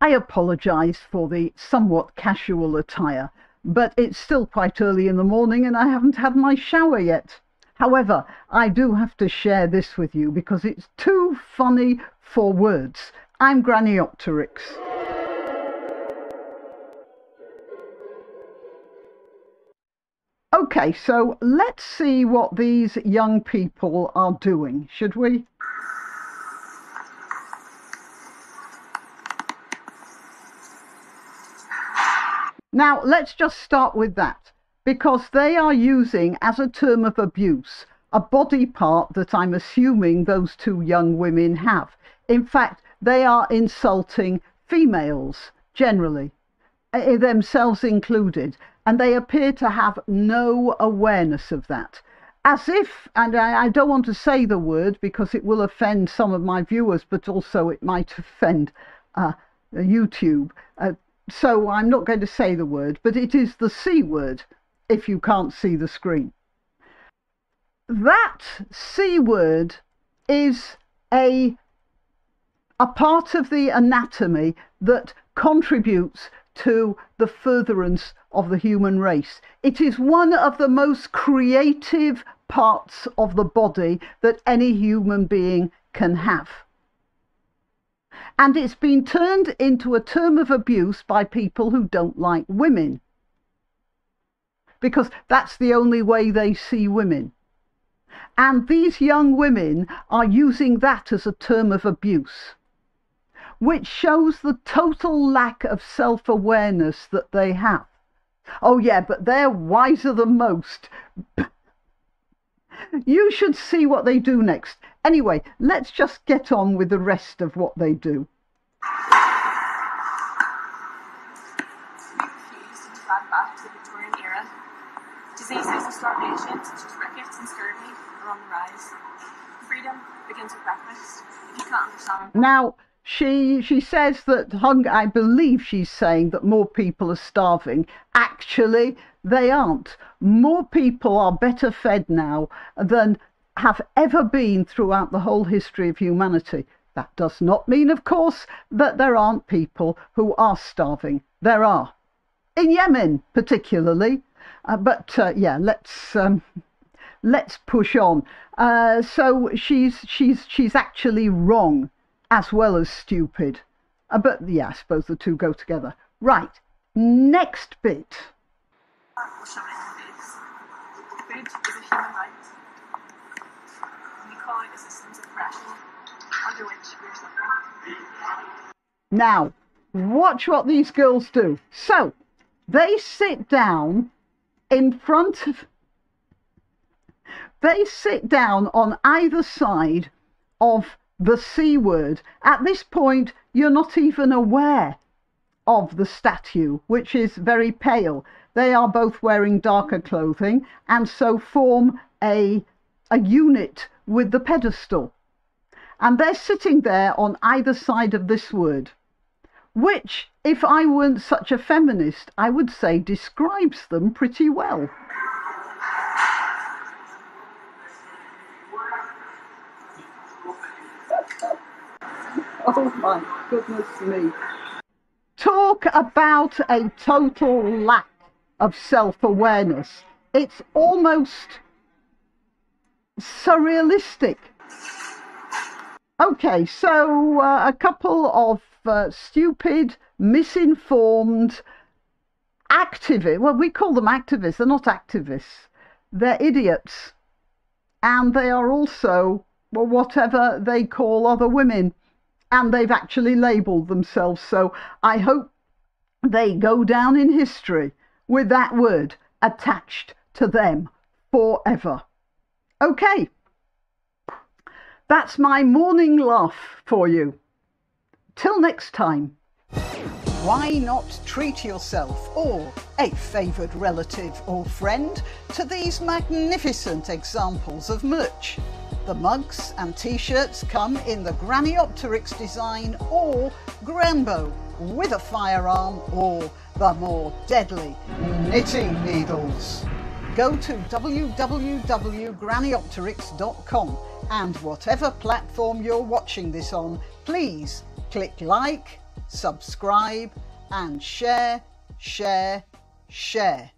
I apologise for the somewhat casual attire, but it's still quite early in the morning and I haven't had my shower yet. However, I do have to share this with you because it's too funny for words. I'm Graniopteryx. Okay, so let's see what these young people are doing, should we? Now, let's just start with that, because they are using as a term of abuse a body part that I'm assuming those two young women have. In fact, they are insulting females generally, themselves included, and they appear to have no awareness of that. As if, and I don't want to say the word because it will offend some of my viewers, but also it might offend YouTube. So I'm not going to say the word, but it is the C word if you can't see the screen. That C word is a part of the anatomy that contributes to the furtherance of the human race. It is one of the most creative parts of the body that any human being can have. And it's been turned into a term of abuse by people who don't like women, because that's the only way they see women. And these young women are using that as a term of abuse, which shows the total lack of self-awareness that they have. Oh yeah, but they're wiser than most. You should see what they do next. Anyway, let's just get on with the rest of what they do. We refuse to deflect back to the Victorian era. Diseases of starvation, such as rickets and scurvy, are on the rise. Freedom begins with breakfast. If you can't understand. Now, she says that I believe she's saying that more people are starving. Actually, they aren't. More people are better fed now than have ever been throughout the whole history of humanity. That does not mean, of course, that there aren't people who are starving. There are. In Yemen, particularly. Yeah, let's push on. So she's actually wrong as well as stupid. But yeah, I suppose the two go together. Right, next bit. Will shove it in your face. Food is a human right. We call it a systems of oppression under which we are suffering. Now, watch what these girls do. So, they sit down in front of... They sit down on either side of the C word. At this point, you're not even aware of the statue, which is very pale. They are both wearing darker clothing and so form a unit with the pedestal. And they're sitting there on either side of this word, which, if I weren't such a feminist, I would say describes them pretty well. Oh my goodness me. Talk about a total lack of self-awareness. It's almost surrealistic. Okay, so a couple of stupid, misinformed activists. Well, we call them activists. They're not activists. They're idiots. And they are also, well, whatever they call other women. And they've actually labelled themselves. So I hope they go down in history with that word attached to them forever. Okay. That's my morning laugh for you. Till next time. Why not treat yourself or a favoured relative or friend to these magnificent examples of merch? The mugs and t-shirts come in the Graniopteryx design or Granbo with a firearm or the more deadly knitting needles. Go to www.graniopteryx.com and whatever platform you're watching this on, please click like, subscribe, and share, share, share.